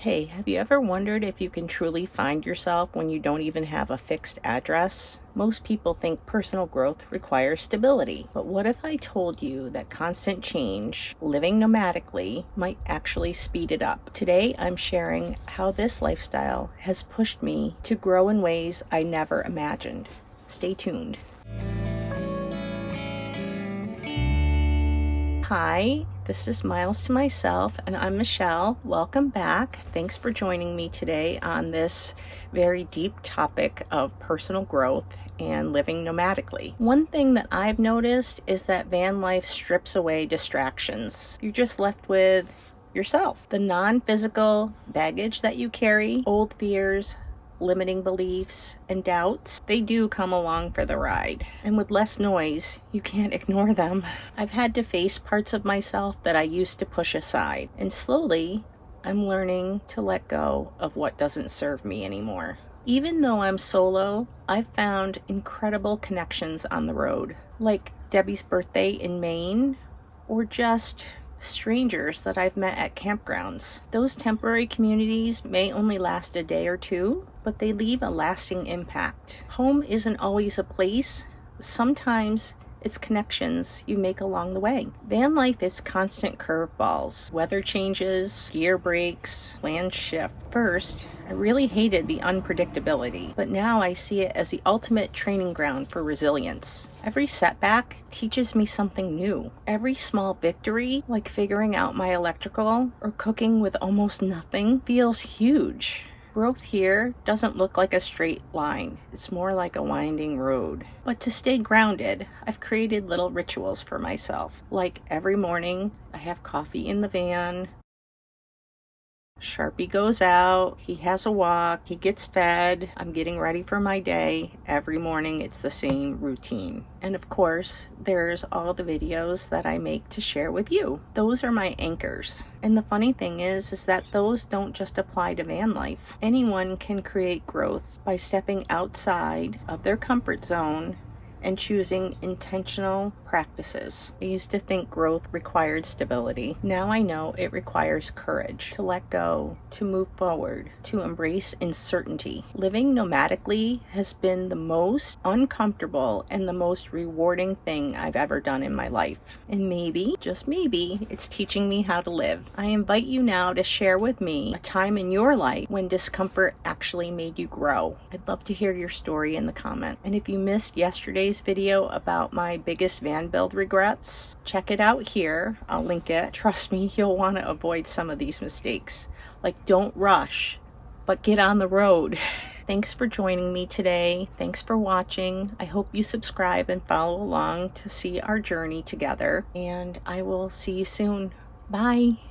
Hey, have you ever wondered if you can truly find yourself when you don't even have a fixed address? Most people think personal growth requires stability, but what if I told you that constant change, living nomadically, might actually speed it up? Today, I'm sharing how this lifestyle has pushed me to grow in ways I never imagined. Stay tuned. Hi, this is Miles to Myself, and I'm Michelle. Welcome back. Thanks for joining me today on this very deep topic of personal growth and living nomadically. One thing that I've noticed is that van life strips away distractions. You're just left with yourself. The non-physical baggage that you carry, old fears, limiting beliefs, and doubts, they do come along for the ride. And with less noise, you can't ignore them. I've had to face parts of myself that I used to push aside, and slowly, I'm learning to let go of what doesn't serve me anymore. Even though I'm solo, I've found incredible connections on the road, like Debbie's birthday in Maine, or just strangers that I've met at campgrounds. Those temporary communities may only last a day or two, but they leave a lasting impact. Home isn't always a place. Sometimes it's connections you make along the way. Van life is constant curveballs, weather changes, gear breaks, plans shift. First, I really hated the unpredictability, but now I see it as the ultimate training ground for resilience. Every setback teaches me something new. Every small victory, like figuring out my electrical or cooking with almost nothing, feels huge. Growth here doesn't look like a straight line. It's more like a winding road. But to stay grounded, I've created little rituals for myself. Like every morning, I have coffee in the van. Sharpie goes out, he has a walk, he gets fed, I'm getting ready for my day. Every morning it's the same routine. And of course, there's all the videos that I make to share with you. Those are my anchors. And the funny thing is that those don't just apply to van life. Anyone can create growth by stepping outside of their comfort zone and choosing intentional practices. I used to think growth required stability. Now I know it requires courage to let go, to move forward, to embrace uncertainty. Living nomadically has been the most uncomfortable and the most rewarding thing I've ever done in my life. And maybe, just maybe, it's teaching me how to live. I invite you now to share with me a time in your life when discomfort actually made you grow. I'd love to hear your story in the comment. And if you missed yesterday's video about my biggest van build regrets, check it out here. I'll link it. Trust me, you'll want to avoid some of these mistakes. Like, don't rush, but get on the road. Thanks for joining me today. Thanks for watching. I hope you subscribe and follow along to see our journey together, and I will see you soon. Bye.